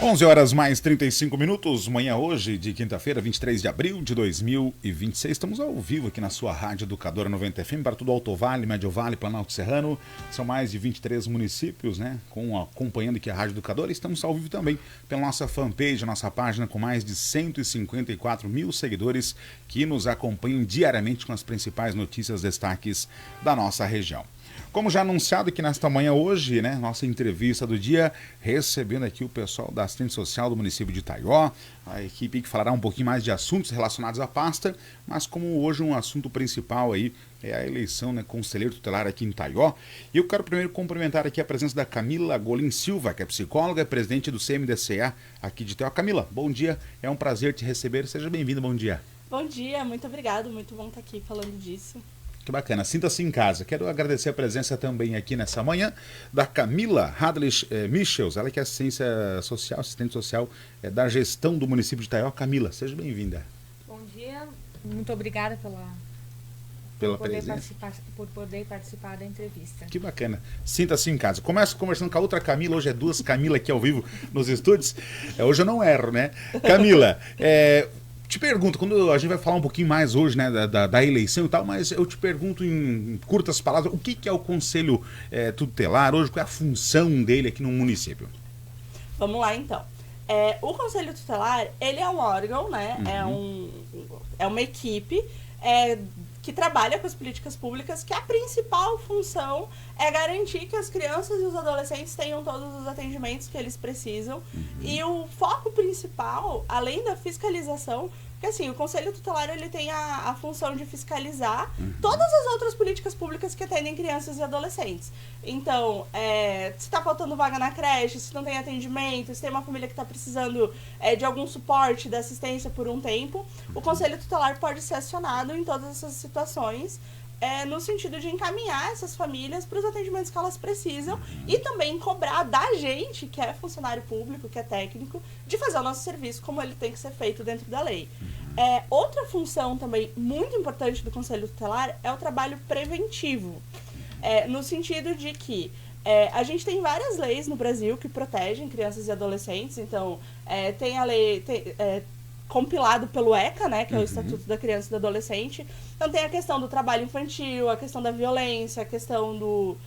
11 horas mais 35 minutos, manhã hoje de quinta-feira, 23 de abril de 2026. Estamos ao vivo aqui na sua Rádio Educadora 90 FM para todo o Alto Vale, Médio Vale, Planalto Serrano. São mais de 23 municípios, né, acompanhando aqui a Rádio Educadora. Estamos ao vivo também pela nossa fanpage, nossa página com mais de 154 mil seguidores que nos acompanham diariamente com as principais notícias, destaques da nossa região. Como já anunciado aqui nesta manhã hoje, né, nossa entrevista do dia, recebendo aqui o pessoal da assistente social do município de Itaió, a equipe que falará um pouquinho mais de assuntos relacionados à pasta, mas como hoje um assunto principal aí é a eleição, né, conselheiro tutelar aqui em Itaió. E eu quero primeiro cumprimentar aqui a presença da Camila Golim Silva, que é psicóloga e presidente do CMDCA aqui de Itaió. Camila, bom dia, é um prazer te receber, seja bem-vinda, bom dia. Bom dia, muito obrigado, muito bom estar aqui falando disso. Que bacana, sinta-se em casa. Quero agradecer a presença também aqui nessa manhã da Camila Hadlich Michels, ela que é assistente social da gestão do município de Itaió. Camila, seja bem-vinda. Bom dia, muito obrigada pela presença. Por poder participar da entrevista. Que bacana, sinta-se em casa. Começo conversando com a outra Camila, hoje é duas Camila aqui ao vivo nos estúdios. Hoje eu não erro, né? Camila, te pergunto, quando a gente vai falar um pouquinho mais hoje, né, da eleição e tal, mas eu te pergunto em curtas palavras, o que é o Conselho Tutelar hoje, qual é a função dele aqui no município? Vamos lá, então. O Conselho Tutelar, ele é um órgão, né, é uma equipe que trabalha com as políticas públicas, que a principal função é garantir que as crianças e os adolescentes tenham todos os atendimentos que eles precisam. E o foco principal, além da fiscalização, porque assim, o Conselho Tutelar ele tem a função de fiscalizar todas as outras políticas públicas que atendem crianças e adolescentes. Então, se está faltando vaga na creche, se não tem atendimento, se tem uma família que está precisando de algum suporte, da assistência por um tempo, o Conselho Tutelar pode ser acionado em todas essas situações, no sentido de encaminhar essas famílias para os atendimentos que elas precisam e também cobrar da gente, que é funcionário público, que é técnico, de fazer o nosso serviço como ele tem que ser feito dentro da lei. Outra função também muito importante do Conselho Tutelar é o trabalho preventivo, no sentido de que a gente tem várias leis no Brasil que protegem crianças e adolescentes. Então, tem a lei... compilado pelo ECA, né, que é o Estatuto da Criança e do Adolescente. Então tem a questão do trabalho infantil, a questão da violência, a questão do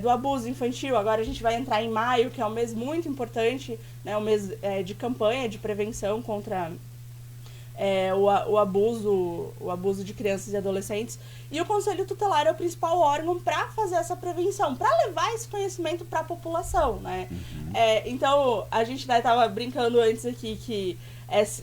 abuso infantil. Agora a gente vai entrar em maio, que é um mês muito importante, né, um mês de campanha de prevenção contra o abuso de crianças e adolescentes. E o Conselho Tutelar é o principal órgão para fazer essa prevenção, para levar esse conhecimento para a população, né? Então, a gente estava brincando antes aqui que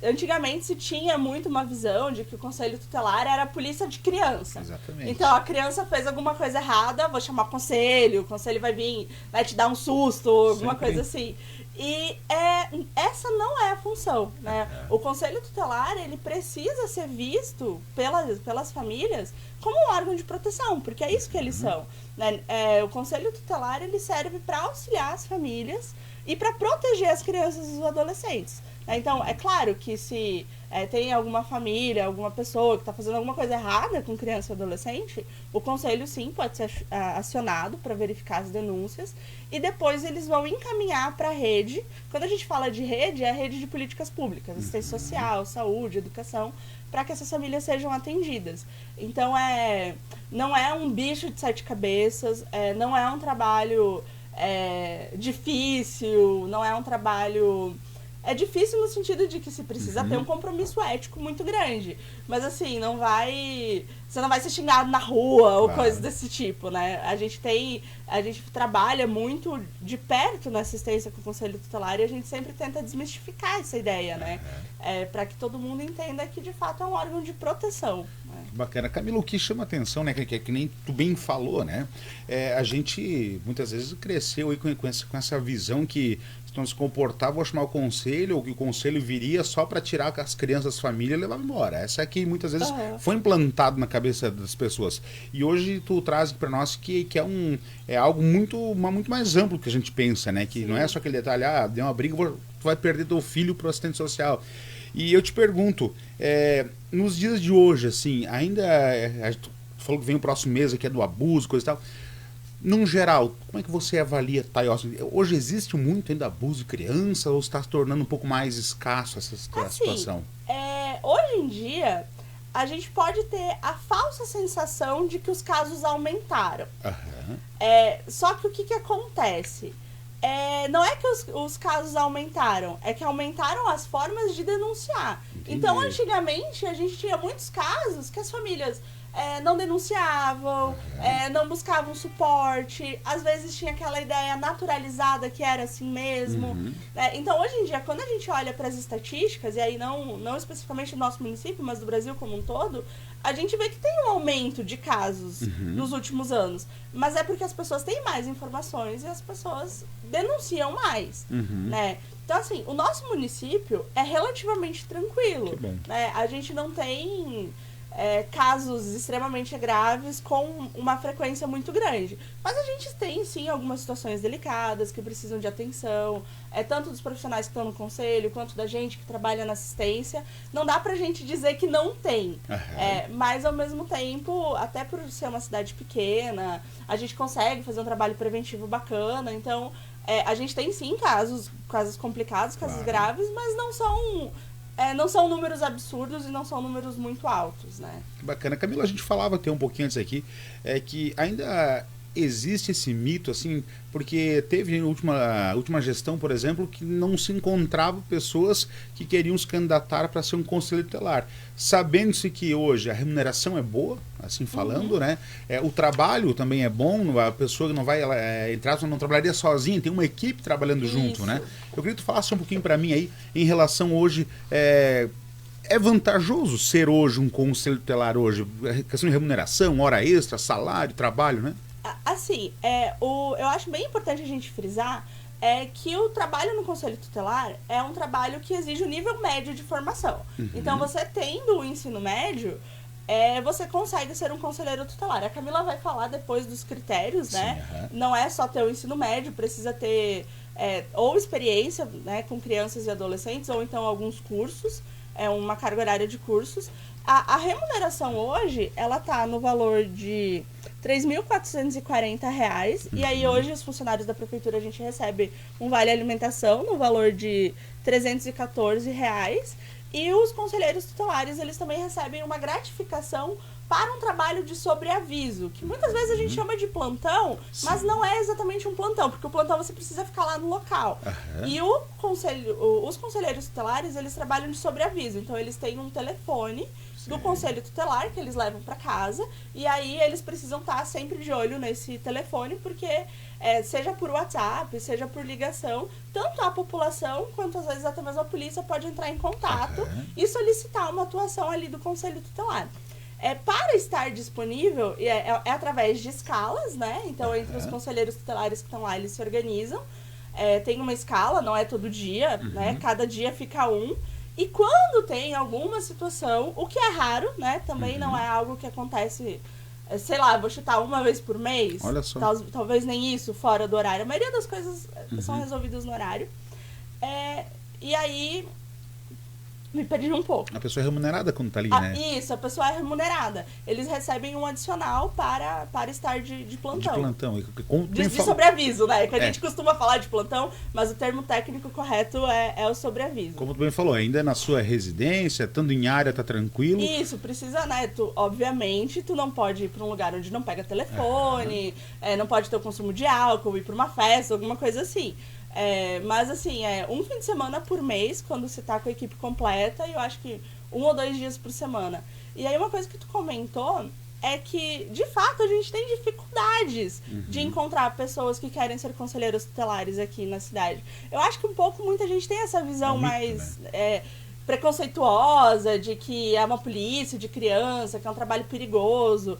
antigamente se tinha muito uma visão de que o Conselho Tutelar era a polícia de criança. Exatamente. Então a criança fez alguma coisa errada, vou chamar o conselho vai vir, vai te dar um susto, alguma coisa assim. E essa não é a função, né? O Conselho Tutelar, ele precisa ser visto pelas famílias como um órgão de proteção, porque é isso que eles são, né? O Conselho Tutelar, ele serve para auxiliar as famílias e para proteger as crianças e os adolescentes. Então, é claro que se tem alguma família, alguma pessoa que está fazendo alguma coisa errada com criança e adolescente, o conselho, sim, pode ser acionado para verificar as denúncias e depois eles vão encaminhar para a rede. Quando a gente fala de rede, é a rede de políticas públicas, assistência social, saúde, educação, para que essas famílias sejam atendidas. Então, não é um bicho de 7 cabeças, não é um trabalho difícil, não é um trabalho... É difícil no sentido de que se precisa ter um compromisso ético muito grande. Mas assim, você não vai ser xingado na rua ou coisas desse tipo, né? A gente trabalha muito de perto na assistência com o Conselho Tutelar e a gente sempre tenta desmistificar essa ideia, né? Para que todo mundo entenda que de fato é um órgão de proteção. Bacana. Camila, o que chama atenção, né, que nem tu bem falou, né? A gente muitas vezes cresceu aí com essa visão que se não se comportar, vou chamar o conselho, ou que o conselho viria só para tirar as crianças das famílias e levar embora. Essa aqui muitas vezes foi implantado na cabeça das pessoas. E hoje tu traz para nós que é algo muito mais amplo que a gente pensa, né? Que não é só aquele detalhe, deu uma briga, tu vai perder teu filho pro assistente social. E eu te pergunto, nos dias de hoje, assim, ainda tu falou que vem o próximo mês aqui, é do abuso, coisa e tal. num geral, como é que você avalia, Thaís? Hoje existe muito ainda abuso de criança ou está se tornando um pouco mais escasso essa situação? Hoje em dia, a gente pode ter a falsa sensação de que os casos aumentaram. Aham. Só que o que acontece? Não é que os casos aumentaram, é que aumentaram as formas de denunciar. Entendi. Então, antigamente, a gente tinha muitos casos que as famílias não denunciavam, não buscavam suporte, às vezes tinha aquela ideia naturalizada que era assim mesmo. Então, hoje em dia, quando a gente olha para as estatísticas, e aí não especificamente do nosso município, mas do Brasil como um todo, a gente vê que tem um aumento de casos nos últimos anos. Mas é porque as pessoas têm mais informações e as pessoas denunciam mais, né? Então, assim, o nosso município é relativamente tranquilo. Que bom. Né? A gente não tem casos extremamente graves com uma frequência muito grande. Mas a gente tem, sim, algumas situações delicadas que precisam de atenção, tanto dos profissionais que estão no conselho, quanto da gente que trabalha na assistência. Não dá pra gente dizer que não tem. Mas, ao mesmo tempo, até por ser uma cidade pequena, a gente consegue fazer um trabalho preventivo bacana. Então, a gente tem, sim, casos complicados, casos graves, mas não são números absurdos e não são números muito altos, né? Bacana. Camila, a gente falava até um pouquinho antes aqui, que ainda existe esse mito, assim, porque teve na última gestão, por exemplo, que não se encontrava pessoas que queriam se candidatar para ser um conselheiro tutelar. Sabendo-se que hoje a remuneração é boa, assim falando, né? O trabalho também é bom, a pessoa não vai entrar, não trabalharia sozinha, tem uma equipe trabalhando junto, né? Eu queria que tu falasse um pouquinho para mim aí, em relação hoje, é vantajoso ser hoje um conselheiro tutelar hoje? Questão de remuneração, hora extra, salário, trabalho, né? Assim, eu acho bem importante a gente frisar que o trabalho no Conselho Tutelar é um trabalho que exige um nível médio de formação. Então, você tendo o ensino médio, você consegue ser um conselheiro tutelar. A Camila vai falar depois dos critérios, né? Não é só ter o ensino médio, precisa ter ou experiência, né, com crianças e adolescentes, ou então alguns cursos, uma carga horária de cursos. A remuneração hoje, ela tá no valor de R$ 3.440, e aí hoje os funcionários da prefeitura, a gente recebe um vale alimentação no valor de R$ 314, e os conselheiros tutelares, eles também recebem uma gratificação para um trabalho de sobreaviso, que muitas vezes a gente chama de plantão, mas não é exatamente um plantão, porque o plantão você precisa ficar lá no local. E os conselheiros tutelares, eles trabalham de sobreaviso, então eles têm um telefone do conselho tutelar que eles levam para casa, e aí eles precisam estar sempre de olho nesse telefone, porque seja por WhatsApp, seja por ligação, tanto a população quanto às vezes até mesmo a polícia pode entrar em contato e solicitar uma atuação ali do conselho tutelar. Para estar disponível, é através de escalas, né? Então, entre os conselheiros tutelares que estão lá, eles se organizam. Tem uma escala, não é todo dia, né? Cada dia fica um. E quando tem alguma situação, o que é raro, né? Também não é algo que acontece, sei lá, vou chutar uma vez por mês. Olha só. Talvez nem isso, fora do horário. A maioria das coisas são resolvidas no horário. E aí, me perdi um pouco. A pessoa é remunerada quando tá ali, né? Isso, a pessoa é remunerada. Eles recebem um adicional para estar de plantão. De plantão. De sobreaviso, né? Que a gente costuma falar de plantão, mas o termo técnico correto é o sobreaviso. Como tu bem falou, ainda é na sua residência, estando em área, tá tranquilo. Isso, precisa, né? Obviamente, tu não pode ir para um lugar onde não pega telefone, não pode ter o consumo de álcool, ir para uma festa, alguma coisa assim. Mas assim, um fim de semana por mês, quando você tá com a equipe completa, e eu acho que 1 ou 2 dias por semana. E aí uma coisa que tu comentou é que, de fato, a gente tem dificuldades de encontrar pessoas que querem ser conselheiros tutelares aqui na cidade. Eu acho que muita gente tem essa visão mais preconceituosa de que é uma polícia de criança, que é um trabalho perigoso.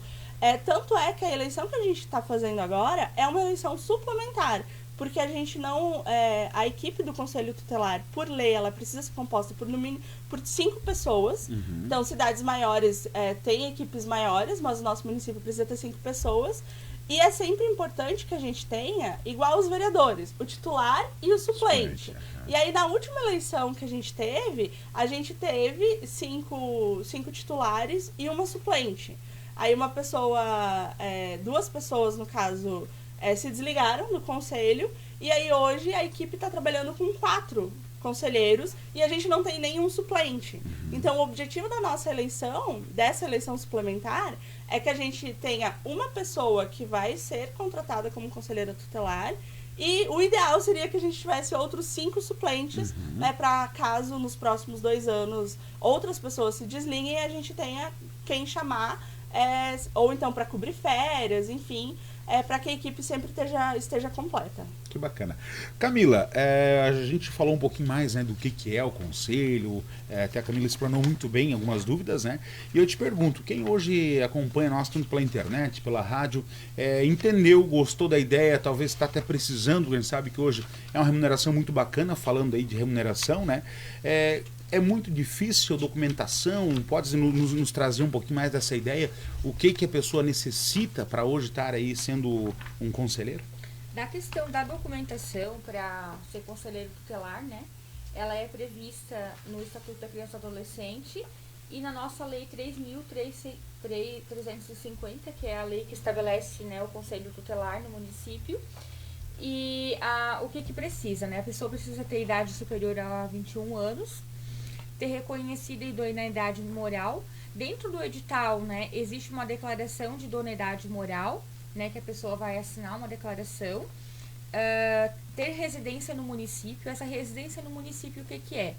Tanto é que a eleição que a gente está fazendo agora é uma eleição suplementar. Porque a gente não... a equipe do Conselho Tutelar, por lei, ela precisa ser composta por, no mínimo, por 5 pessoas. Então, cidades maiores têm equipes maiores, mas o nosso município precisa ter 5 pessoas. E é sempre importante que a gente tenha, igual os vereadores, o titular e o suplente. E aí, na última eleição que a gente teve 5 titulares e uma suplente. Aí uma pessoa, 2 pessoas, no caso... se desligaram do conselho, e aí hoje a equipe está trabalhando com 4 conselheiros e a gente não tem nenhum suplente. Então, o objetivo da nossa eleição, dessa eleição suplementar, é que a gente tenha uma pessoa que vai ser contratada como conselheira tutelar, e o ideal seria que a gente tivesse outros 5 suplentes, né, para caso nos próximos 2 anos outras pessoas se desliguem, a gente tenha quem chamar, ou então para cobrir férias, enfim, para que a equipe sempre esteja completa. Que bacana. Camila, a gente falou um pouquinho mais, né, do que é o conselho, até a Camila explanou muito bem algumas dúvidas, né? E eu te pergunto, quem hoje acompanha nós tanto pela internet, pela rádio, entendeu, gostou da ideia, talvez está até precisando, quem sabe que hoje é uma remuneração muito bacana, falando aí de remuneração, né? É muito difícil a documentação, pode nos trazer um pouquinho mais dessa ideia, o que a pessoa necessita para hoje estar aí sendo um conselheiro? Da questão da documentação para ser conselheiro tutelar, né? Ela é prevista no Estatuto da Criança e do Adolescente e na nossa Lei 3.350, que é a lei que estabelece, né, o Conselho Tutelar no município. E o que precisa, né? A pessoa precisa ter idade superior a 21 anos, ter reconhecida idoneidade moral. Dentro do edital, né, existe uma declaração de idoneidade moral, né, que a pessoa vai assinar uma declaração, ter residência no município. Essa residência no município, o que é?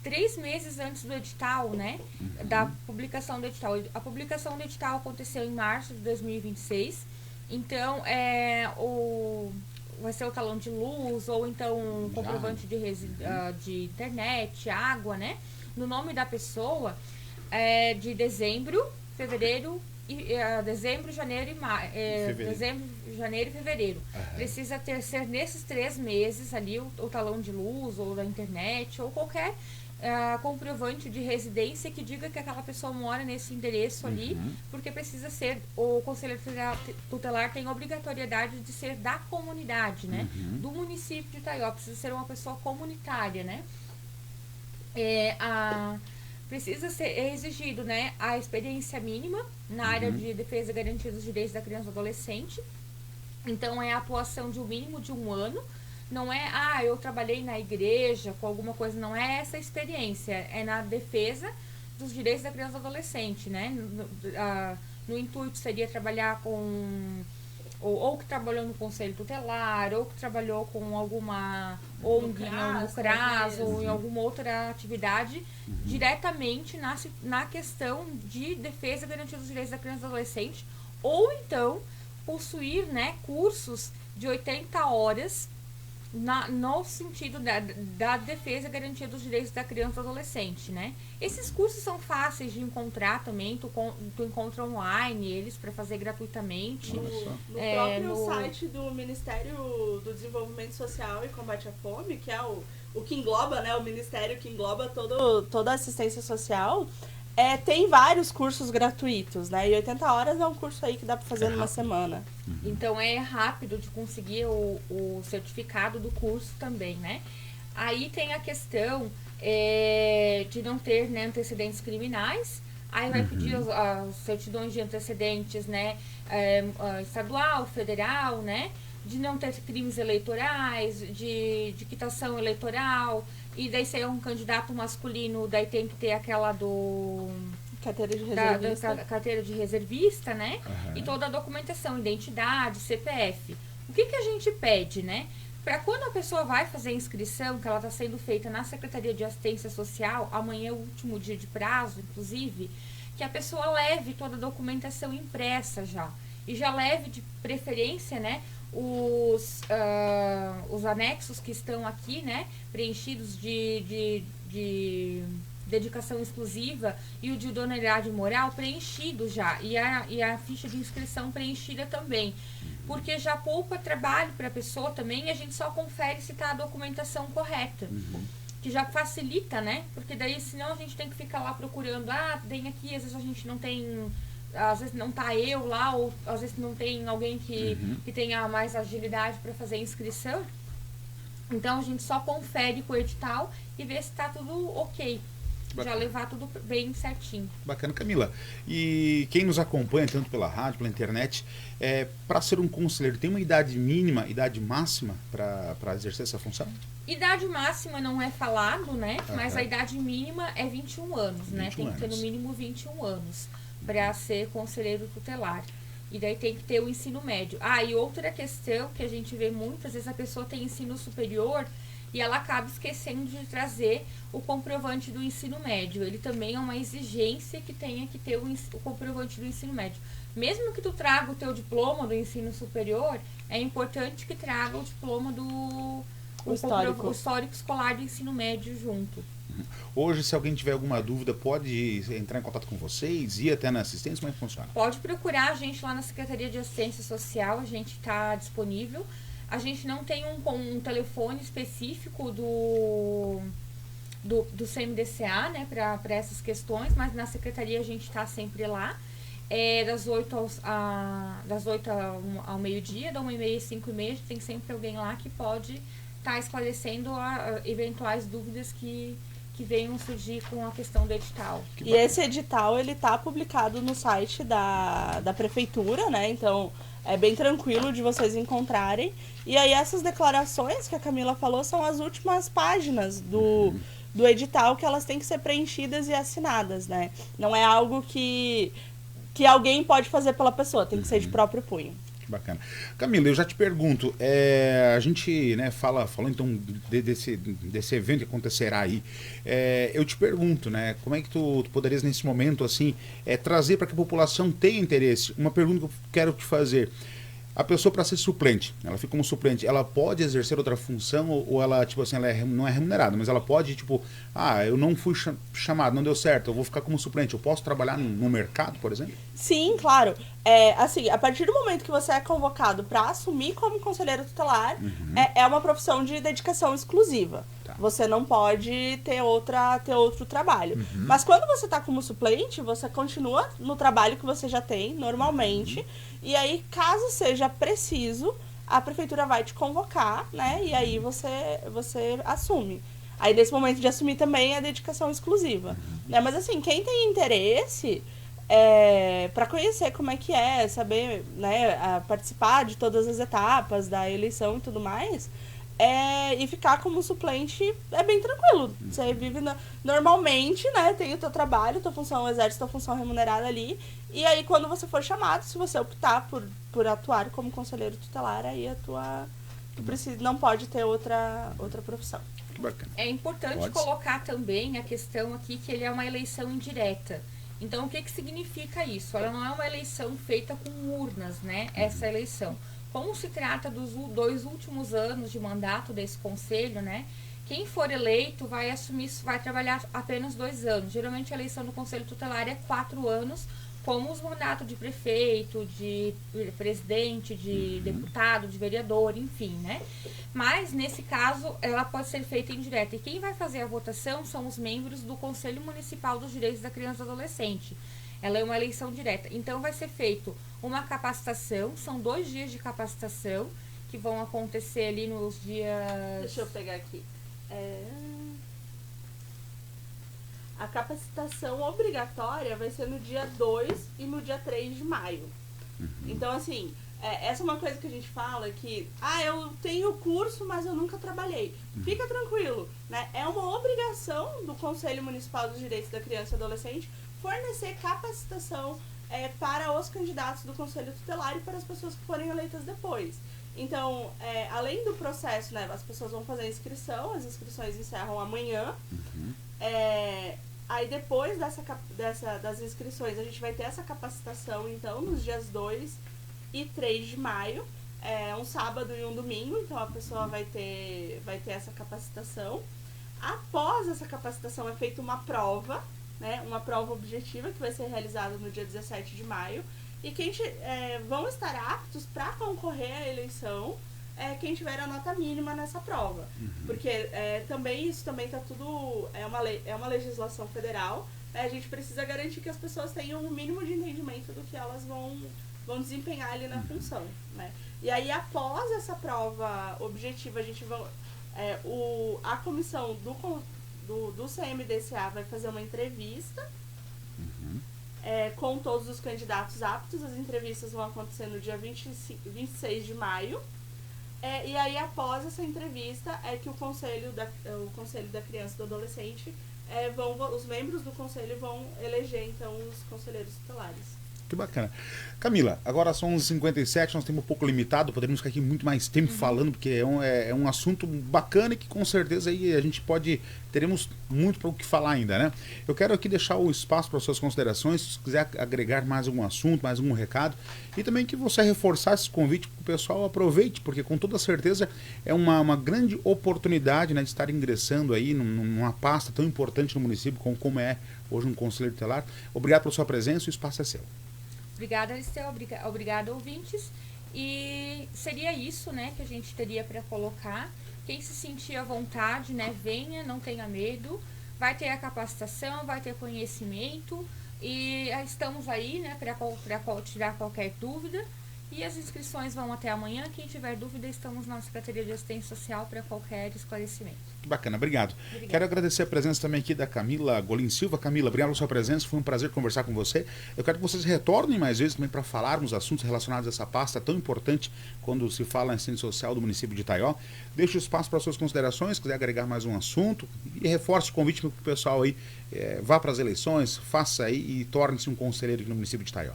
3 meses antes do edital, né, da publicação do edital. A publicação do edital aconteceu em março de 2026, então vai ser o talão de luz, ou então um comprovante de internet, água, né, no nome da pessoa, de dezembro, fevereiro, dezembro, janeiro e dezembro, janeiro e fevereiro. Precisa ser nesses 3 meses ali o talão de luz, ou da internet, ou qualquer comprovante de residência que diga que aquela pessoa mora nesse endereço ali, porque precisa ser, o conselheiro tutelar tem obrigatoriedade de ser da comunidade, né, do município de Itaió, precisa ser uma pessoa comunitária, né. Precisa ser exigido, né, a experiência mínima na área de defesa e garantia dos direitos da criança e do adolescente. Então, é a atuação de um mínimo de 1 ano. Não é, eu trabalhei na igreja com alguma coisa, não é essa experiência. É na defesa dos direitos da criança e do adolescente, né. No intuito seria trabalhar com... Ou que trabalhou no Conselho Tutelar, ou que trabalhou com alguma ONG, no CRAS, ou em alguma outra atividade, diretamente na questão de defesa e garantia dos direitos da criança e do adolescente, ou então possuir, né, cursos de 80 horas no sentido da defesa e garantia dos direitos da criança e do adolescente, né? Esses cursos são fáceis de encontrar também, tu encontra online eles para fazer gratuitamente. No próprio site do Ministério do Desenvolvimento Social e Combate à Fome, que é o que engloba, né, o ministério que engloba toda a assistência social, tem vários cursos gratuitos, né? E 80 horas é um curso aí que dá para fazer numa semana. Então é rápido de conseguir o certificado do curso também, né? Aí tem a questão de não ter, né, antecedentes criminais. Aí vai pedir as certidões de antecedentes, né, estadual, federal, né? De não ter crimes eleitorais, de quitação eleitoral. E daí se é um candidato masculino, daí tem que ter aquela carteira de reservista. Carteira de reservista, né? E toda a documentação, identidade, CPF. O que a gente pede, né? Para quando a pessoa vai fazer a inscrição, que ela está sendo feita na Secretaria de Assistência Social, amanhã é o último dia de prazo, inclusive, que a pessoa leve toda a documentação impressa já. E já leve de preferência, né, os anexos que estão aqui, né, preenchidos de dedicação exclusiva e o de idoneidade moral preenchido já, e a ficha de inscrição preenchida também, porque já poupa trabalho para a pessoa também, e a gente só confere se está a documentação correta, que já facilita, né, porque daí senão a gente tem que ficar lá procurando, tem aqui, às vezes a gente não tem... Às vezes não tá eu lá, ou às vezes não tem alguém que tenha mais agilidade para fazer a inscrição. Então a gente só confere com o edital e vê se tá tudo ok. já levar tudo bem certinho. Bacana, Camila. E quem nos acompanha, tanto pela rádio, pela internet, para ser um conselheiro, tem uma idade mínima, idade máxima para exercer essa função? Idade máxima não é falado, né? Mas a idade mínima é 21 anos, né? Tem que ter no mínimo 21 anos para ser conselheiro tutelar. E daí tem que ter o ensino médio. E outra questão que a gente vê muitas vezes, a pessoa tem ensino superior e ela acaba esquecendo de trazer o comprovante do ensino médio. Ele também é uma exigência que tenha que ter o comprovante do ensino médio. Mesmo que tu traga o teu diploma do ensino superior, é importante que traga o diploma do o histórico escolar do ensino médio junto. Hoje, se alguém tiver alguma dúvida, pode entrar em contato com vocês, ir até na assistência, como é que funciona? Pode procurar a gente lá na Secretaria de Assistência Social, a gente está disponível. A gente não tem um telefone específico do CMDCA, né, para essas questões, mas na secretaria a gente está sempre lá. Das 8 ao meio-dia, da 1h30 às 5h30, tem sempre alguém lá que pode estar esclarecendo eventuais dúvidas que venham surgir com a questão do edital. E esse edital, ele tá publicado no site da prefeitura, né? Então, é bem tranquilo de vocês encontrarem. E aí, essas declarações que a Camila falou são as últimas páginas do edital, que elas têm que ser preenchidas e assinadas, né? Não é algo que alguém pode fazer pela pessoa, tem que ser de próprio punho. Que bacana. Camila, eu já te pergunto, a gente, né, falou então desse evento que acontecerá aí. Eu te pergunto, né, como é que tu poderias nesse momento assim trazer para que a população tenha interesse? Uma pergunta que eu quero te fazer. A pessoa, para ser suplente, ela fica como suplente, ela pode exercer outra função ou ela, tipo assim, ela não é remunerada, mas ela pode, tipo, eu não fui chamado, não deu certo, eu vou ficar como suplente, eu posso trabalhar no mercado, por exemplo? Sim, claro. Assim, a partir do momento que você é convocado para assumir como conselheiro tutelar, é uma profissão de dedicação exclusiva. Tá. Você não pode ter outro trabalho. Mas quando você está como suplente, você continua no trabalho que você já tem, normalmente. E aí, caso seja preciso, a prefeitura vai te convocar, né? E aí você assume. Aí, nesse momento de assumir também é dedicação exclusiva. Né? Mas assim, quem tem interesse para conhecer como é que saber, né, participar de todas as etapas da eleição e tudo mais, e ficar como suplente é bem tranquilo. Você vive normalmente, né, tem o teu trabalho, tua função, exerce tua função remunerada ali, e aí quando você for chamado, se você optar por atuar como conselheiro tutelar, aí não pode ter outra profissão. Que bacana. É importante colocar também a questão aqui que ele é uma eleição indireta. Então, o que significa isso? Ela não é uma eleição feita com urnas, né? Essa eleição. Como se trata dos 2 últimos anos de mandato desse conselho, né? Quem for eleito vai trabalhar apenas 2 anos. Geralmente, a eleição do conselho tutelar é 4 anos, como os mandatos de prefeito, de presidente, de deputado, de vereador, enfim, né? Mas, nesse caso, ela pode ser feita indireta. E quem vai fazer a votação são os membros do Conselho Municipal dos Direitos da Criança e do Adolescente. Ela é uma eleição direta. Então, vai ser feito uma capacitação, são 2 dias de capacitação, que vão acontecer ali nos dias... Deixa eu pegar aqui. A capacitação obrigatória vai ser no dia 2 e no dia 3 de maio. Então, assim, essa é uma coisa que a gente fala que, eu tenho curso, mas eu nunca trabalhei. Fica tranquilo, né? É uma obrigação do Conselho Municipal dos Direitos da Criança e Adolescente fornecer capacitação para os candidatos do Conselho Tutelar e para as pessoas que forem eleitas depois. Então, além do processo, né, as pessoas vão fazer a inscrição, as inscrições encerram amanhã. Aí depois das inscrições, a gente vai ter essa capacitação, então, nos dias 2 e 3 de maio, um sábado e um domingo, então a pessoa vai ter essa capacitação. Após essa capacitação é feita uma prova, né, uma prova objetiva que vai ser realizada no dia 17 de maio, e vão estar aptos para concorrer à eleição quem tiver a nota mínima nessa prova. Porque também isso também está tudo... É uma legislação federal. A gente precisa garantir que as pessoas tenham um mínimo de entendimento do que elas vão desempenhar ali na função. Né? E aí, após essa prova objetiva, a gente a comissão do CMDCA vai fazer uma entrevista com todos os candidatos aptos. As entrevistas vão acontecer no dia 26 de maio. E aí, após essa entrevista, é que o Conselho da Criança e do Adolescente, os membros do Conselho vão eleger, então, os conselheiros tutelares. Que bacana. Camila, agora são 11h57, nós temos um pouco limitado, poderíamos ficar aqui muito mais tempo falando, porque é um assunto bacana e que com certeza aí a gente teremos muito para o que falar ainda, né? Eu quero aqui deixar o espaço para suas considerações, se quiser agregar mais algum assunto, mais algum recado, e também que você reforçar esse convite para o pessoal, aproveite, porque com toda certeza é uma grande oportunidade, né, de estar ingressando aí numa pasta tão importante no município como é hoje um conselheiro tutelar. Obrigado pela sua presença, o espaço é seu. Obrigada, Aristeu. Obrigada, ouvintes. E seria isso, né, que a gente teria para colocar. Quem se sentir à vontade, né, venha, não tenha medo. Vai ter a capacitação, vai ter conhecimento. E estamos aí, né, para tirar qualquer dúvida. E as inscrições vão até amanhã. Quem tiver dúvida, estamos na Secretaria de Assistência Social para qualquer esclarecimento. Que bacana, obrigado. Obrigada. Quero agradecer a presença também aqui da Camila Golim Silva. Camila, obrigado pela sua presença, foi um prazer conversar com você. Eu quero que vocês retornem mais vezes também para falarmos assuntos relacionados a essa pasta tão importante quando se fala em assistência social do município de Itaió. Deixe o espaço para suas considerações, se quiser agregar mais um assunto, e reforce o convite para o pessoal aí, vá para as eleições, faça aí e torne-se um conselheiro aqui no município de Itaió.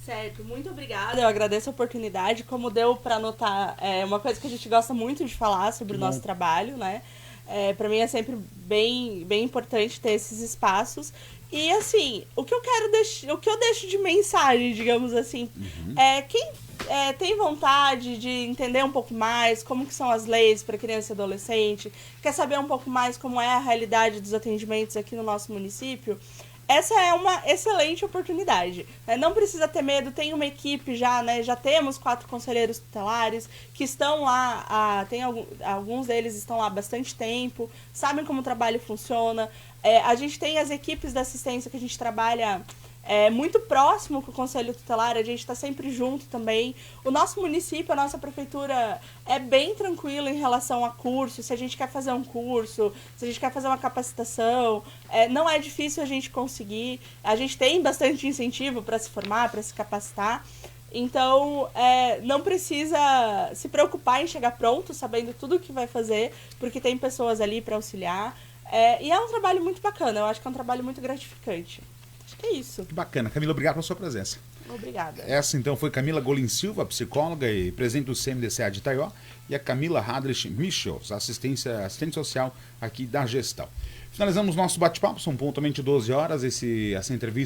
Certo, muito obrigada. Eu agradeço a oportunidade. Como deu para notar, é uma coisa que a gente gosta muito de falar sobre o nosso trabalho, né? Para mim é sempre bem importante ter esses espaços. E assim, o que eu deixo de mensagem, digamos assim, quem tem vontade de entender um pouco mais como que são as leis para criança e adolescente, quer saber um pouco mais como é a realidade dos atendimentos aqui no nosso município, essa é uma excelente oportunidade, né? Não precisa ter medo, tem uma equipe já, né? Já temos 4 conselheiros tutelares que estão lá, alguns deles estão lá há bastante tempo, sabem como o trabalho funciona. A gente tem as equipes da assistência que a gente trabalha muito próximo com o Conselho Tutelar, a gente está sempre junto também. O nosso município, a nossa prefeitura é bem tranquila em relação a curso. Se a gente quer fazer um curso, se a gente quer fazer uma capacitação, não é difícil a gente conseguir. A gente tem bastante incentivo para se formar, para se capacitar. Então, não precisa se preocupar em chegar pronto, sabendo tudo o que vai fazer, porque tem pessoas ali para auxiliar. E é um trabalho muito bacana, eu acho que é um trabalho muito gratificante. Acho que é isso. Que bacana. Camila, obrigado pela sua presença. Obrigada. Essa então foi Camila Golim Silva, psicóloga e presidente do CMDCA de Itaió, e a Camila Hadrich Michels, assistente social aqui da gestão. Finalizamos nosso bate-papo, são pontualmente 12 horas, essa entrevista